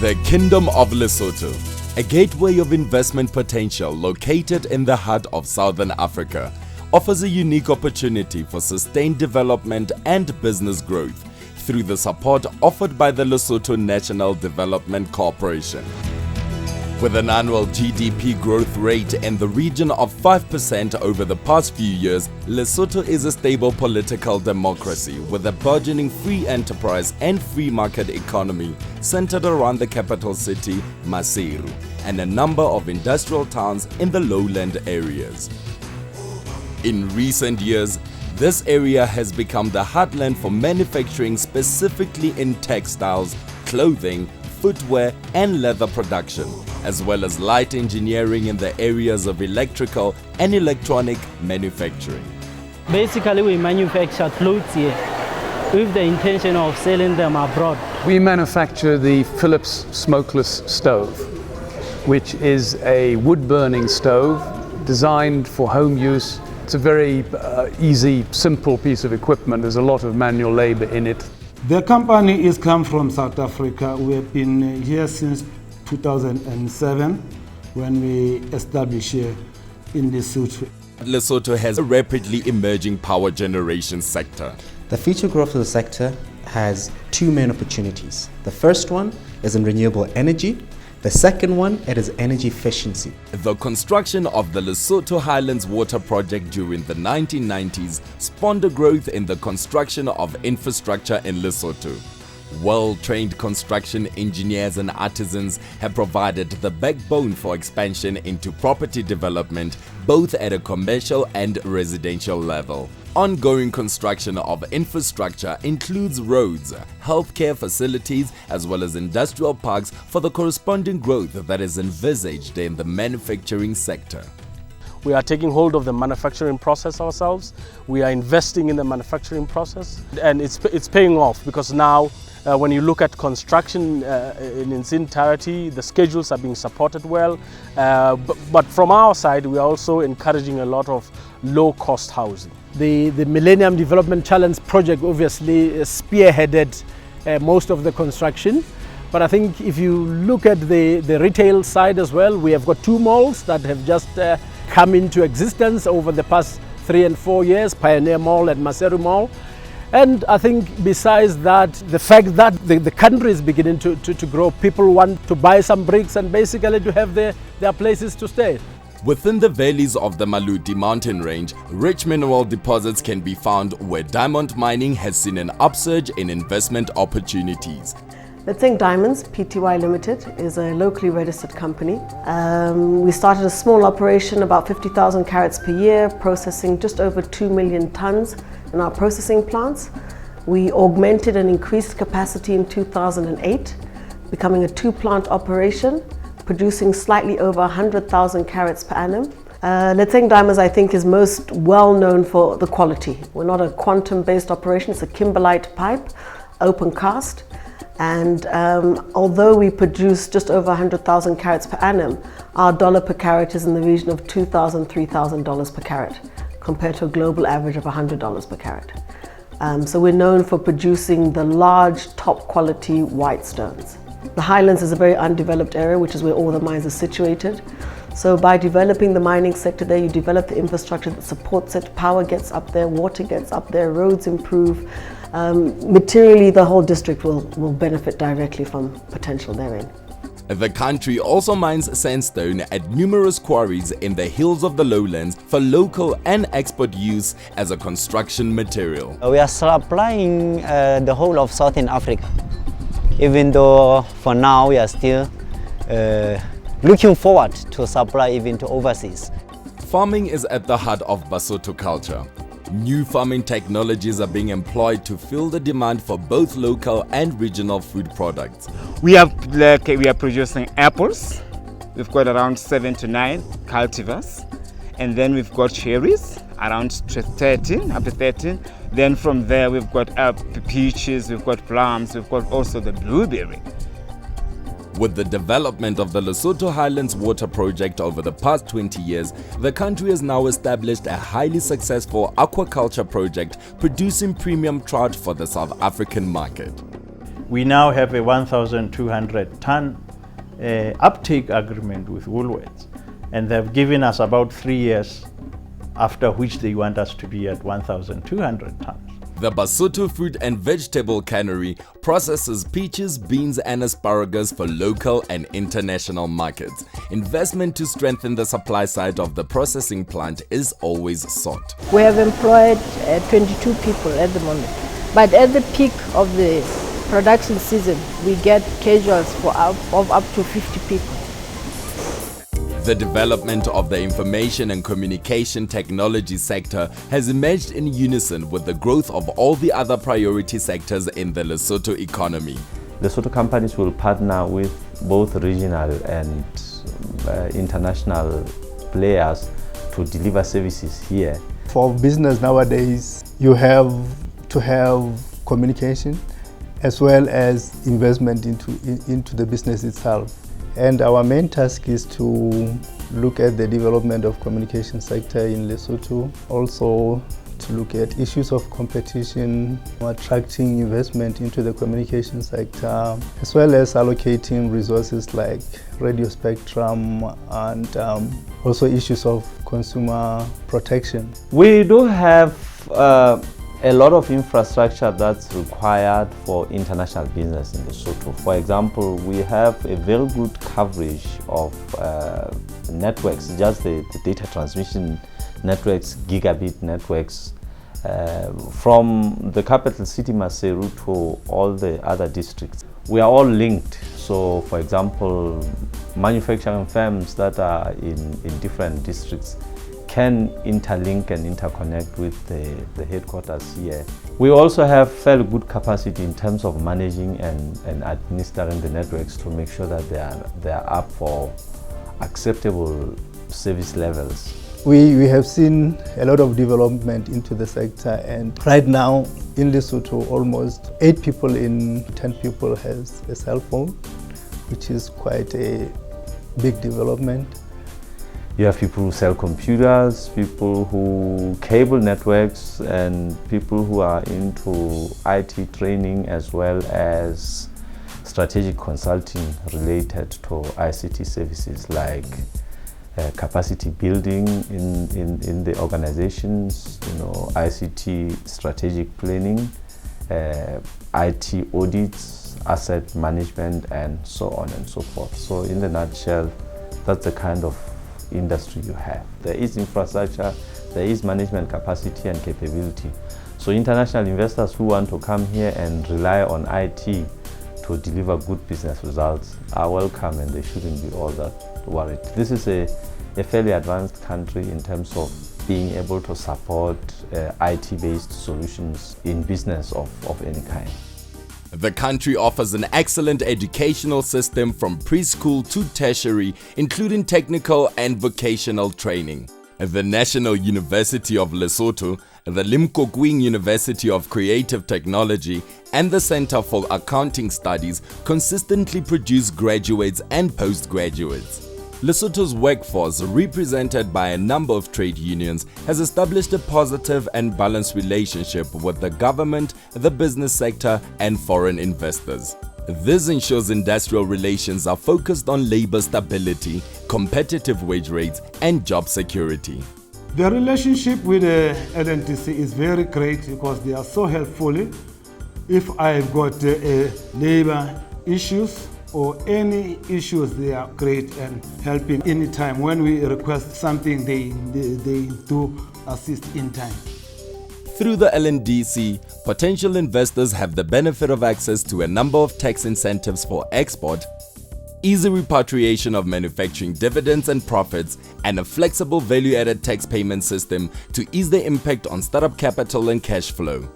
The Kingdom of Lesotho, a gateway of investment potential located in the heart of Southern Africa, offers a unique opportunity for sustained development and business growth through the support offered by the Lesotho National Development Corporation. With an annual GDP growth rate in the region of 5% over the past few years, Lesotho is a stable political democracy with a burgeoning free enterprise and free market economy centered around the capital city, Maseru, and a number of industrial towns in the lowland areas. In recent years, this area has become the heartland for manufacturing, specifically in textiles, clothing, footwear and leather production, as well as light engineering in the areas of electrical and electronic manufacturing. Basically, we manufacture clothes here with the intention of selling them abroad. We manufacture the Philips smokeless stove, which is a wood-burning stove designed for home use. It's a very easy, simple piece of equipment. There's a lot of manual labor in it. The company is come from South Africa. We have been here since 2007 when we established here in Lesotho. Lesotho has a rapidly emerging power generation sector. The future growth of the sector has two main opportunities. The first one is in renewable energy. The second one, it is energy efficiency. The construction of the Lesotho Highlands Water Project during the 1990s spawned a growth in the construction of infrastructure in Lesotho. Well-trained construction engineers and artisans have provided the backbone for expansion into property development, both at a commercial and residential level. Ongoing construction of infrastructure includes roads, healthcare facilities, as well as industrial parks for the corresponding growth that is envisaged in the manufacturing sector. We are taking hold of the manufacturing process ourselves. We are investing in the manufacturing process, and it's paying off because now when you look at construction in its entirety, the schedules are being supported well. But from our side, we are also encouraging a lot of low-cost housing. The Millennium Development Challenge project obviously spearheaded most of the construction. But I think if you look at the retail side as well, we have got two malls that have just come into existence over the past 3 and 4 years, Pioneer Mall and Maseru Mall. And I think besides that, the fact that the country is beginning to grow, people want to buy some bricks and basically to have their places to stay. Within the valleys of the Maluti mountain range, rich mineral deposits can be found where diamond mining has seen an upsurge in investment opportunities. Let's Diamonds Pty Limited is a locally registered company. We started a small operation, about 50,000 carats per year, processing just over 2 million tons in our processing plants. We augmented and increased capacity in 2008, becoming a 2-plant operation, producing slightly over 100,000 carats per annum. Let's Diamonds, I think, is most well known for the quality. We're not a quantum-based operation, it's a kimberlite pipe, open cast. And although we produce just over 100,000 carats per annum, our dollar per carat is in the region of $2,000, $3,000 per carat, compared to a global average of $100 per carat. So we're known for producing the large, top quality white stones. The Highlands is a very undeveloped area, which is where all the mines are situated. So by developing the mining sector there, you develop the infrastructure that supports it. Power gets up there, water gets up there, roads improve. Materially, the whole district will benefit directly from potential therein. The country also mines sandstone at numerous quarries in the hills of the lowlands for local and export use as a construction material. We are supplying the whole of Southern Africa, even though for now we are still looking forward to supply even to overseas. Farming is at the heart of Basotho culture. New farming technologies are being employed to fill the demand for both local and regional food products. We are producing apples. We've got around 7 to 9 cultivars, and then we've got cherries around 13, up to 13. Then from there we've got peaches, we've got plums, we've got also the blueberry. With the development of the Lesotho Highlands Water Project over the past 20 years, the country has now established a highly successful aquaculture project producing premium trout for the South African market. We now have a 1,200 ton uptake agreement with Woolworths, and they've given us about 3 years, after which they want us to be at 1,200 tons. The Lesotho Fruit and Vegetable Cannery processes peaches, beans and asparagus for local and international markets. Investment to strengthen the supply side of the processing plant is always sought. We have employed 22 people at the moment, but at the peak of the production season, we get casuals of up to 50 people. The development of the information and communication technology sector has emerged in unison with the growth of all the other priority sectors in the Lesotho economy. Lesotho companies will partner with both regional and international players to deliver services here. For business nowadays, you have to have communication as well as investment into the business itself. And our main task is to look at the development of communication sector in Lesotho, also to look at issues of competition, attracting investment into the communication sector, as well as allocating resources like radio spectrum and also issues of consumer protection. We do have a lot of infrastructure that's required for international business in Lesotho. For example, we have a very good coverage of networks, just the data transmission networks, gigabit networks, from the capital city Maseru to all the other districts. We are all linked. So, for example, manufacturing firms that are in different districts can interlink and interconnect with the headquarters here. We also have fairly good capacity in terms of managing and administering the networks to make sure that they are up for acceptable service levels. We have seen a lot of development into the sector, and right now in Lesotho almost 8 people in 10 people has a cell phone, which is quite a big development. You have people who sell computers, people who cable networks, and people who are into IT training as well as strategic consulting related to ICT services like capacity building in the organizations, ICT strategic planning, IT audits, asset management, and so on and so forth. So in the nutshell, that's the kind of industry you have. There is infrastructure, there is management capacity and capability. So international investors who want to come here and rely on IT to deliver good business results are welcome, and they shouldn't be all that worried. This is a fairly advanced country in terms of being able to support IT-based solutions in business of any kind. The country offers an excellent educational system from preschool to tertiary, including technical and vocational training. The National University of Lesotho, the Limpopo University of Creative Technology, and the Center for Accounting Studies consistently produce graduates and postgraduates. Lesotho's workforce, represented by a number of trade unions, has established a positive and balanced relationship with the government, the business sector, and foreign investors. This ensures industrial relations are focused on labor stability, competitive wage rates, and job security. The relationship with the LNDC is very great because they are so helpful. If I've got labor issues or any issues, they are great and helping anytime. When we request something, they do assist in time. Through the LNDC, potential investors have the benefit of access to a number of tax incentives for export, easy repatriation of manufacturing dividends and profits, and a flexible value-added tax payment system to ease the impact on startup capital and cash flow.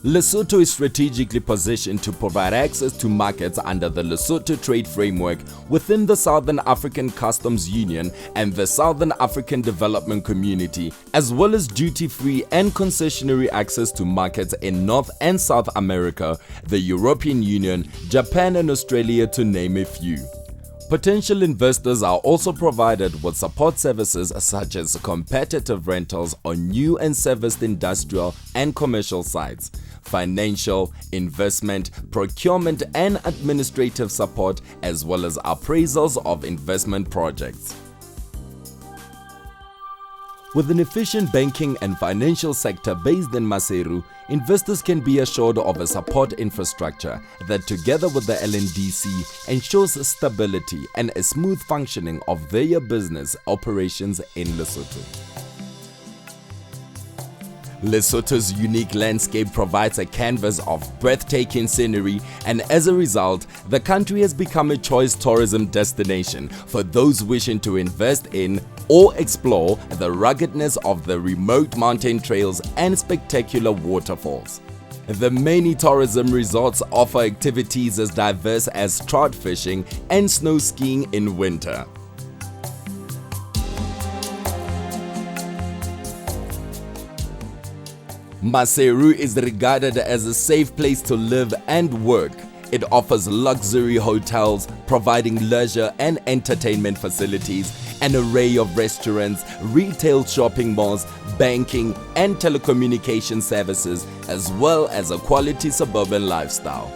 Lesotho is strategically positioned to provide access to markets under the Lesotho Trade Framework within the Southern African Customs Union and the Southern African Development Community, as well as duty-free and concessionary access to markets in North and South America, the European Union, Japan and Australia, to name a few. Potential investors are also provided with support services such as competitive rentals on new and serviced industrial and commercial sites, financial, investment, procurement and administrative support, as well as appraisals of investment projects. With an efficient banking and financial sector based in Maseru, investors can be assured of a support infrastructure that, together with the LNDC, ensures stability and a smooth functioning of their business operations in Lesotho. Lesotho's unique landscape provides a canvas of breathtaking scenery, and as a result, the country has become a choice tourism destination for those wishing to invest in or explore the ruggedness of the remote mountain trails and spectacular waterfalls. The many tourism resorts offer activities as diverse as trout fishing and snow skiing in winter. Maseru is regarded as a safe place to live and work. It offers luxury hotels, providing leisure and entertainment facilities, an array of restaurants, retail shopping malls, banking and telecommunication services, as well as a quality suburban lifestyle.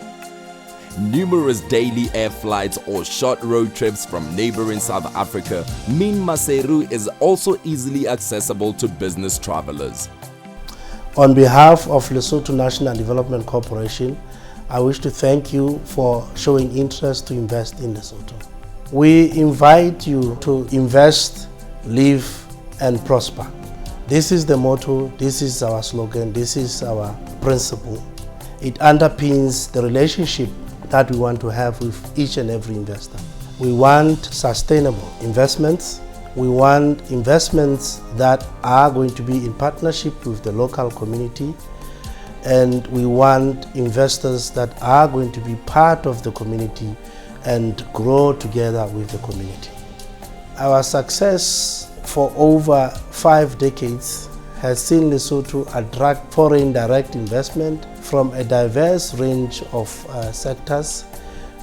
Numerous daily air flights or short road trips from neighboring South Africa mean Maseru is also easily accessible to business travelers. On behalf of Lesotho National Development Corporation, I wish to thank you for showing interest to invest in Lesotho. We invite you to invest, live and prosper. This is the motto, this is our slogan, this is our principle. It underpins the relationship that we want to have with each and every investor. We want sustainable investments. We want investments that are going to be in partnership with the local community, and we want investors that are going to be part of the community and grow together with the community. Our success for over 5 decades has seen Lesotho attract foreign direct investment from a diverse range of sectors,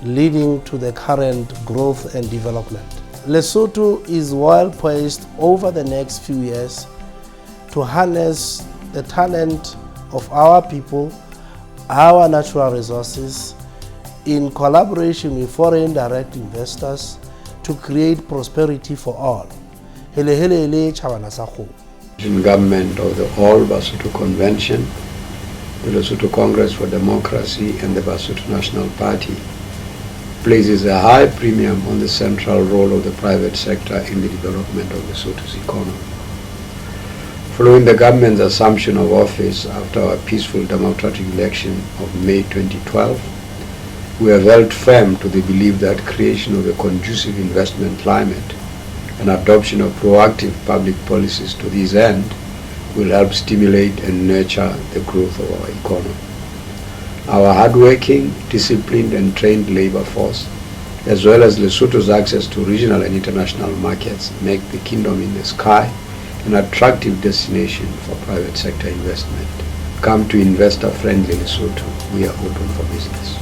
leading to the current growth and development. Lesotho is well poised over the next few years to harness the talent of our people, our natural resources, in collaboration with foreign direct investors to create prosperity for all. In government of the All Basotho Convention, the Lesotho Congress for Democracy and the Basotho National Party places a high premium on the central role of the private sector in the development of Lesotho's economy. Following the government's assumption of office after our peaceful democratic election of May 2012, we have held firm to the belief that creation of a conducive investment climate and adoption of proactive public policies to this end will help stimulate and nurture the growth of our economy. Our hardworking, disciplined and trained labor force, as well as Lesotho's access to regional and international markets, make the Kingdom in the Sky an attractive destination for private sector investment. Come to investor-friendly Lesotho. We are open for business.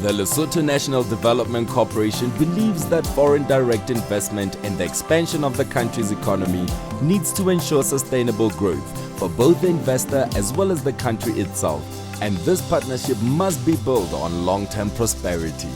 The Lesotho National Development Corporation believes that foreign direct investment in the expansion of the country's economy needs to ensure sustainable growth for both the investor as well as the country itself, and this partnership must be built on long-term prosperity.